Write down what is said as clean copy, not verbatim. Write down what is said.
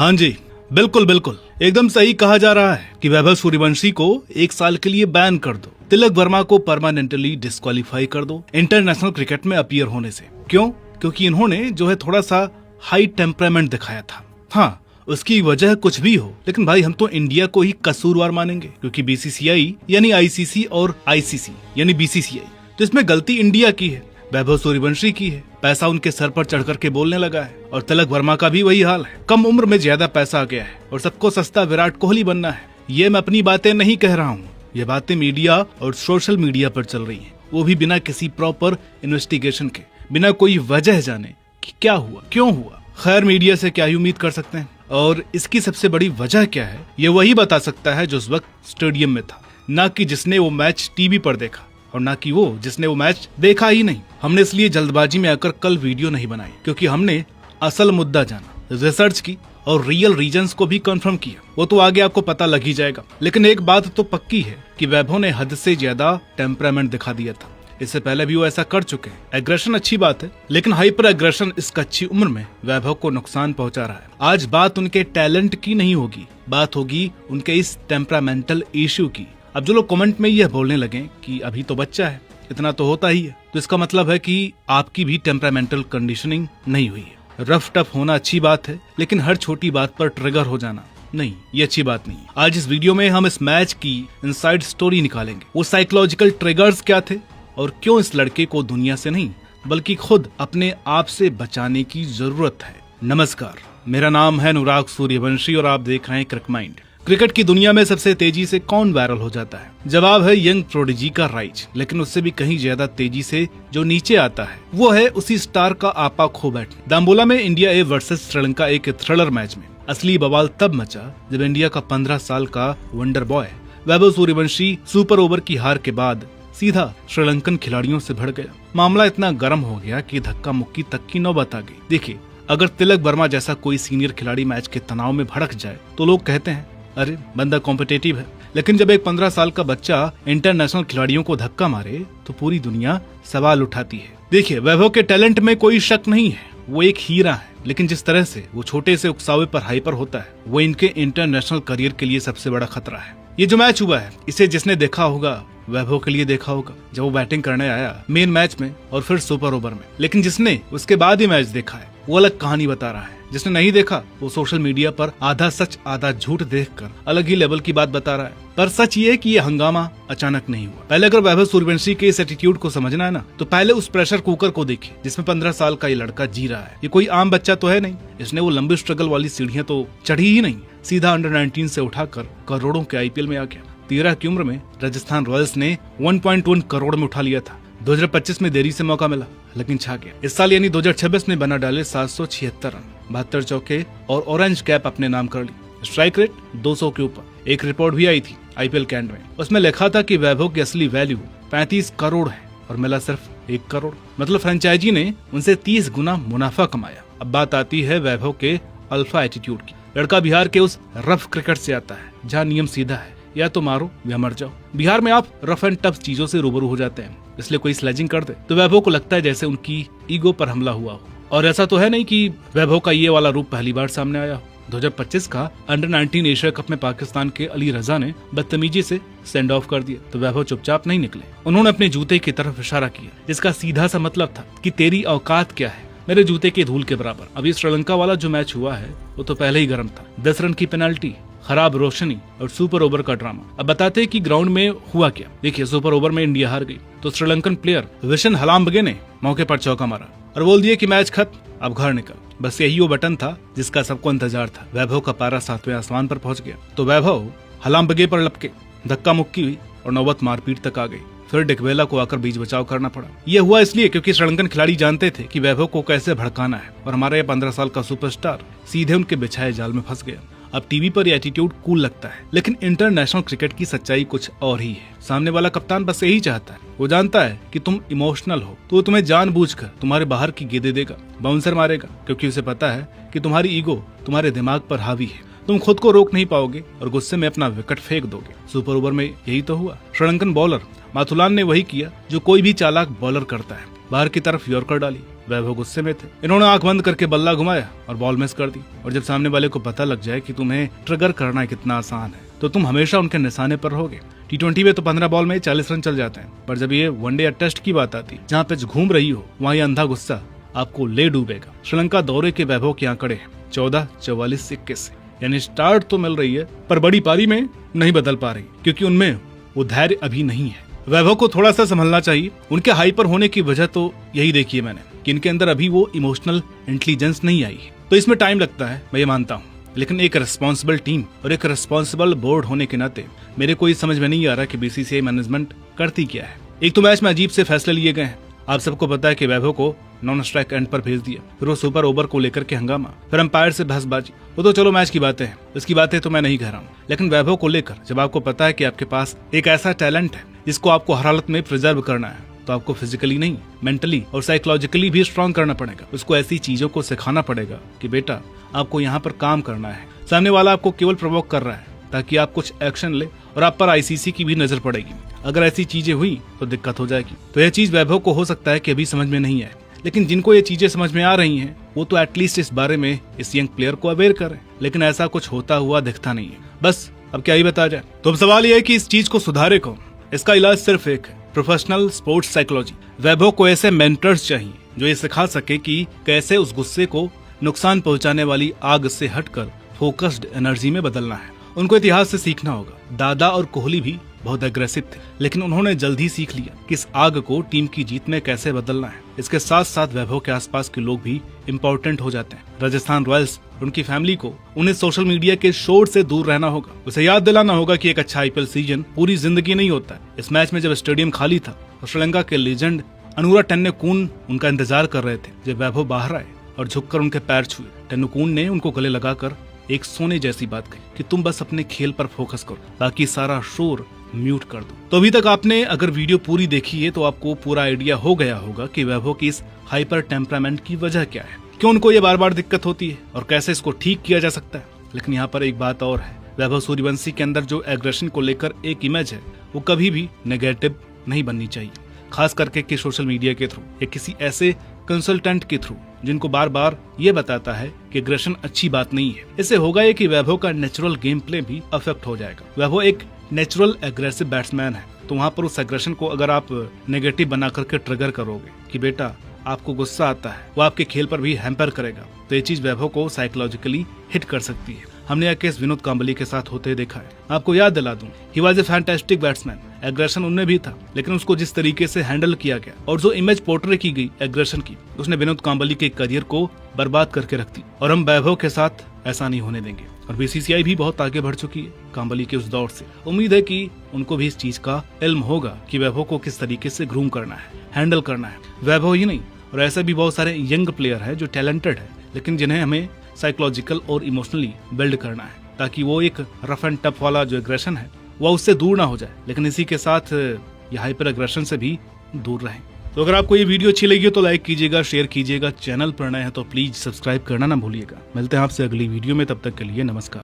हाँ जी, बिल्कुल बिल्कुल एकदम सही कहा जा रहा है कि वैभव सूर्यवंशी को 1 साल के लिए बैन कर दो, तिलक वर्मा को परमानेंटली डिस्क्वालीफाई कर दो इंटरनेशनल क्रिकेट में अपीयर होने से। क्यों? क्योंकि इन्होंने जो है थोड़ा सा हाई टेम्परामेंट दिखाया था। हाँ, उसकी वजह कुछ भी हो, लेकिन भाई हम तो इंडिया को ही कसूरवार मानेंगे, क्योंकि बीसीसीआई यानी आईसीसी और आईसीसी यानी बीसीसीआई, तो इसमें गलती इंडिया की है, वैभव सूर्यवंशी की है। पैसा उनके सर पर चढ़ करके बोलने लगा है और तिलक वर्मा का भी वही हाल है। कम उम्र में ज्यादा पैसा आ गया है और सबको सस्ता विराट कोहली बनना है। ये मैं अपनी बातें नहीं कह रहा हूँ, ये बातें मीडिया और सोशल मीडिया पर चल रही हैं, वो भी बिना किसी प्रॉपर इन्वेस्टिगेशन के, बिना कोई वजह जाने कि क्या हुआ, क्यों हुआ। खैर, मीडिया से क्या ही उम्मीद कर सकते हैं, और इसकी सबसे बड़ी वजह क्या है ये वही बता सकता है जो उस वक्त स्टेडियम में था, ना कि जिसने वो मैच टीवी पर देखा और ना कि वो जिसने वो मैच देखा ही नहीं। हमने इसलिए जल्दबाजी में आकर कल वीडियो नहीं बनाई, क्योंकि हमने असल मुद्दा जाना, रिसर्च की और रियल रीजंस को भी कंफर्म किया। वो तो आगे आपको पता लग ही जाएगा, लेकिन एक बात तो पक्की है कि वैभव ने हद से ज्यादा टेम्परामेंट दिखा दिया था। इससे पहले भी वो ऐसा कर चुके हैं। एग्रेशन अच्छी बात है, लेकिन हाइपर एग्रेशन इस अच्छी उम्र में वैभव को नुकसान पहुंचा रहा है। आज बात उनके टैलेंट की नहीं होगी, बात होगी उनके इस टेम्परामेंटल इश्यू की। अब जो लोग कमेंट में यह बोलने लगे कि अभी तो बच्चा है, इतना तो होता ही है, तो इसका मतलब है कि आपकी भी टेम्परामेंटल कंडीशनिंग नहीं हुई है। रफ टफ होना अच्छी बात है, लेकिन हर छोटी बात पर ट्रिगर हो जाना नहीं, ये अच्छी बात नहीं। आज इस वीडियो में हम इस मैच की इनसाइड स्टोरी निकालेंगे। वो साइकोलॉजिकल ट्रिगर्स क्या थे और क्यों इस लड़के को दुनिया से नहीं बल्कि खुद अपने आप से बचाने की जरूरत है। नमस्कार, मेरा नाम है अनुराग सूर्यवंशी और आप देख रहे हैं क्रिक माइंड। क्रिकेट की दुनिया में सबसे तेजी से कौन वायरल हो जाता है? जवाब है यंग प्रोडिजी का राइज, लेकिन उससे भी कहीं ज्यादा तेजी से जो नीचे आता है वो है उसी स्टार का आपा खो बैठना। दाम्बोला में इंडिया ए वर्सेस श्रीलंका एक थ्रिलर मैच में असली बवाल तब मचा जब इंडिया का 15 साल का wonder boy Vaibhav Suryavanshi super over की हार के बाद सीधा श्रीलंकन खिलाड़ियों से भिड़ गया। मामला इतना गर्म हो गया कि धक्का मुक्की तक की नौबत आ गई। देखिए, अगर तिलक वर्मा जैसा कोई सीनियर खिलाड़ी मैच के तनाव में भड़क जाए तो लोग कहते हैं अरे बंदा कॉम्पिटिटिव है, लेकिन जब एक 15 साल का बच्चा इंटरनेशनल खिलाड़ियों को धक्का मारे तो पूरी दुनिया सवाल उठाती है। देखिए, वैभव के टैलेंट में कोई शक नहीं है, वो एक हीरा है, लेकिन जिस तरह से वो छोटे से उकसावे पर हाइपर होता है वो इनके इंटरनेशनल करियर के लिए सबसे बड़ा खतरा है। ये जो मैच हुआ है इसे जिसने देखा होगा वैभव के लिए देखा होगा, जब वो बैटिंग करने आया मेन मैच में और फिर सुपर ओवर में। लेकिन जिसने उसके बाद ही मैच देखा है वो अलग कहानी बता रहा है। जिसने नहीं देखा वो सोशल मीडिया पर आधा सच आधा झूठ देखकर अलग ही लेवल की बात बता रहा है। पर सच ये है कि ये हंगामा अचानक नहीं हुआ। पहले अगर वैभव सूर्यवंशी के इस एटीट्यूड को समझना है ना, तो पहले उस प्रेशर कुकर को देखिए जिसमें 15 साल का ये लड़का जी रहा है। ये कोई आम बच्चा तो है नहीं, इसने वो लंबी स्ट्रगल वाली सीढ़ियां तो चढ़ी ही नहीं, सीधा अंडर 19 से उठाकर करोड़ों के आईपीएल में आ गया। 13 की उम्र में राजस्थान रॉयल्स ने 1.1 करोड़ में उठा लिया था। 2025 में देरी से मौका मिला, लेकिन छा गया। इस साल यानी 2026 में बना डाले 776 रन, 72 चौके और ऑरेंज कैप अपने नाम कर ली। स्ट्राइक रेट 200 के ऊपर। एक रिपोर्ट भी आई थी आईपीएल कैंड में, उसमें लिखा था कि वैभव की असली वैल्यू 35 करोड़ है और मिला सिर्फ 1 करोड़। मतलब फ्रेंचाइजी ने उनसे 30 गुना मुनाफा कमाया। अब बात आती है वैभव के अल्फा एटीट्यूड की। लड़का बिहार के उस रफ क्रिकेट से आता है जहाँ नियम सीधा है, या तो मारो या मर जाओ। बिहार में आप रफ एंड टफ चीजों से रूबरू हो जाते हैं, इसलिए कोई स्लेजिंग कर दे तो वैभव को लगता है जैसे उनकी ईगो पर हमला हुआ हो। और ऐसा तो है नहीं कि वैभव का ये वाला रूप पहली बार सामने आया हो। 2025 का अंडर 19 एशिया कप में पाकिस्तान के अली रजा ने बदतमीजी से सेंड ऑफ कर दिया तो वैभव चुपचाप नहीं निकले। उन्होंने अपने जूते की तरफ इशारा किया, जिसका सीधा सा मतलब था कि तेरी औकात क्या है, मेरे जूते के धूल के बराबर। अभी श्रीलंका वाला जो मैच हुआ है वो तो पहले ही गर्म था। 10 रन की पेनल्टी, खराब रोशनी और सुपर ओवर का ड्रामा। अब बताते कि ग्राउंड में हुआ क्या। देखिए, सुपर ओवर में इंडिया हार गई तो श्रीलंकन प्लेयर विशन हलाम्बगे ने मौके पर चौका मारा और बोल दिया कि मैच खत्म, अब घर निकल। बस यही वो बटन था जिसका सबको इंतजार था। वैभव का पारा 7वें आसमान पर पहुंच गया तो वैभव हलाम्बगे पर लपके, धक्का मुक्की हुई और नौबत मारपीट तक आ गई। फिर डिकवेला को आकर बीच बचाव करना पड़ा। यह हुआ इसलिए क्योंकि श्रीलंकन खिलाड़ी जानते थे कि वैभव को कैसे भड़काना है और हमारा ये 15 साल का सुपरस्टार सीधे उनके बिछाए जाल में फंस गया। अब टीवी पर ये एटीट्यूड कूल लगता है, लेकिन इंटरनेशनल क्रिकेट की सच्चाई कुछ और ही है। सामने वाला कप्तान बस यही चाहता है, वो जानता है कि तुम इमोशनल हो तो वो तुम्हें जानबूझकर तुम्हारे बाहर की गेंदें देगा, बाउंसर मारेगा, क्योंकि उसे पता है कि तुम्हारी ईगो तुम्हारे दिमाग पर हावी है, तुम खुद को रोक नहीं पाओगे और गुस्से में अपना विकेट फेंक दोगे। सुपर ओवर में यही तो हुआ। श्रीलंकन बॉलर माथुलान ने वही किया जो कोई भी चालाक बॉलर करता है, बाहर की तरफ यॉर्कर डाली। वैभव गुस्से में थे। इन्होंने आंख बंद करके बल्ला घुमाया और बॉल मिस कर दी। और जब सामने वाले को पता लग जाए कि तुम्हें ट्रिगर करना कितना आसान है तो तुम हमेशा उनके निशाने पर रहोगे। T20 में तो 15 बॉल में 40 रन चल जाते हैं, पर जब ये वनडे या टेस्ट की बात आती है जहाँ पिच घूम रही हो, वहाँ ये अंधा गुस्सा आपको ले डूबेगा। श्रीलंका दौरे के वैभव के आंकड़े हैं 14, 44, 21, यानी स्टार्ट तो मिल रही है पर बड़ी पारी में नहीं बदल पा रही, क्योंकि उनमें वो धैर्य अभी नहीं है। वैभव को थोड़ा सा संभलना चाहिए। उनके हाइपर होने की वजह तो यही देखी है मैंने कि इनके अंदर अभी वो इमोशनल इंटेलिजेंस नहीं आई है, तो इसमें टाइम लगता है, मैं ये मानता हूँ। लेकिन एक रिस्पॉन्सिबल टीम और एक रिस्पॉन्सिबल बोर्ड होने के नाते मेरे को ये समझ में नहीं आ रहा कि बीसीसीआई मैनेजमेंट करती क्या है। एक तो मैच में अजीब से फैसले लिए गए हैं। आप सबको पता है कि वैभव को नॉन स्ट्राइक एंड पर भेज दिया, फिर वो सुपर ओवर को लेकर के हंगामा, फिर अंपायर से बहसबाजी। वो तो चलो मैच की बातें हैं, इसकी बातें तो मैं नहीं कह रहा हूँ, लेकिन वैभव को लेकर जब आपको पता है कि आपके पास एक ऐसा टैलेंट है जिसको आपको हर हालत में प्रिजर्व करना है, तो आपको फिजिकली नहीं, मेंटली और साइकोलॉजिकली भी स्ट्रांग करना पड़ेगा। उसको ऐसी चीजों को सिखाना पड़ेगा कि बेटा आपको यहाँ पर काम करना है। सामने वाला आपको केवल प्रोवोक कर रहा है ताकि आप कुछ एक्शन ले और आप पर आईसीसी की भी नजर पड़ेगी। अगर ऐसी चीजें हुई तो दिक्कत हो जाएगी। तो यह चीज वैभव को हो सकता है कि अभी समझ में नहीं आए, लेकिन जिनको ये चीजें समझ में आ रही हैं वो तो एटलीस्ट इस बारे में इस यंग प्लेयर को अवेयर करें, लेकिन ऐसा कुछ होता हुआ दिखता नहीं है। बस अब क्या ही बता जाए। तो अब सवाल यह है कि इस चीज को सुधारे कौन। इसका इलाज सिर्फ एक है, प्रोफेशनल स्पोर्ट्स साइकोलॉजी। वैभव को ऐसे मेंटर्स चाहिए जो ये सिखा सके कि कैसे उस गुस्से को नुकसान पहुंचाने वाली आग से हटकर फोकस्ड एनर्जी में बदलना है। उनको इतिहास से सीखना होगा। दादा और कोहली भी बहुत एग्रेसिव थे, लेकिन उन्होंने जल्द ही सीख लिया कि इस आग को टीम की जीत में कैसे बदलना है। इसके साथ साथ वैभव के आसपास के लोग भी इम्पोर्टेंट हो जाते हैं। राजस्थान रॉयल्स उनकी फैमिली को उन्हें सोशल मीडिया के शोर से दूर रहना होगा। उसे याद दिलाना होगा कि एक अच्छा आईपीएल सीजन पूरी जिंदगी नहीं होता है। इस मैच में जब स्टेडियम खाली था और श्रीलंका के लीजेंड अनुरा टेन्नकून उनका इंतजार कर रहे थे, जब वैभव बाहर आए और झुककर उनके पैर छुए, टेन्नकून ने उनको गले लगाकर एक सोने जैसी बात कही कि तुम बस अपने खेल पर फोकस करो, बाकी सारा शोर म्यूट कर दो। तो अभी तक आपने अगर वीडियो पूरी देखी है तो आपको पूरा आइडिया हो गया होगा कि वैभव की इस हाइपर टेम्परामेंट की वजह क्या है, क्यों उनको ये बार बार दिक्कत होती है और कैसे इसको ठीक किया जा सकता है। लेकिन यहाँ पर एक बात और है, वैभव सूर्यवंशी के अंदर जो एग्रेशन को लेकर एक इमेज है वो कभी भी नेगेटिव नहीं बननी चाहिए, खास करके कि सोशल मीडिया के थ्रू या किसी ऐसे कंसल्टेंट के थ्रू जिनको बार बार ये बताता है कि एग्रेशन अच्छी बात नहीं है। इससे होगा ये कि वैभव का नेचुरल गेम प्ले भी अफेक्ट हो जाएगा। वैभव एक नेचुरल एग्रेसिव बैट्समैन है, तो वहाँ पर उस एग्रेशन को अगर आप नेगेटिव बना करके ट्रिगर करोगे कि बेटा आपको गुस्सा आता है, वो आपके खेल पर भी हैम्पर करेगा, तो ये चीज वैभव को साइकोलॉजिकली हिट कर सकती है। हमने यह केस विनोद कांबली के साथ होते देखा है। आपको याद दिला दूं, he was a fantastic batsman. Aggression उनमें भी था, लेकिन उसको जिस तरीके से हैंडल किया गया और जो इमेज पोर्ट्रे की गई एग्रेशन की, उसने विनोद कांबली के करियर को बर्बाद करके रख दी। और हम वैभव के साथ ऐसा नहीं होने देंगे। और बीसीसीआई भी बहुत आगे बढ़ चुकी है कांबली के उस दौर से। उम्मीद है कि उनको भी इस चीज का इल्म होगा कि वैभव को किस तरीके से ग्रूम करना है, हैंडल करना है। वैभव ही नहीं, और ऐसे भी बहुत सारे यंग प्लेयर है जो टैलेंटेड है, लेकिन जिन्हें हमें साइकोलॉजिकल और इमोशनली बिल्ड करना है, ताकि वो एक रफ एंड टफ वाला जो एग्रेशन है वो उससे दूर ना हो जाए, लेकिन इसी के साथ ये हाइपर एग्रेशन से भी दूर रहें। तो अगर आपको ये वीडियो अच्छी लगी हो तो लाइक कीजिएगा, शेयर कीजिएगा। चैनल पर नए हैं तो प्लीज सब्सक्राइब करना ना भूलिएगा। मिलते हैं आपसे अगली वीडियो में, तब तक के लिए नमस्कार।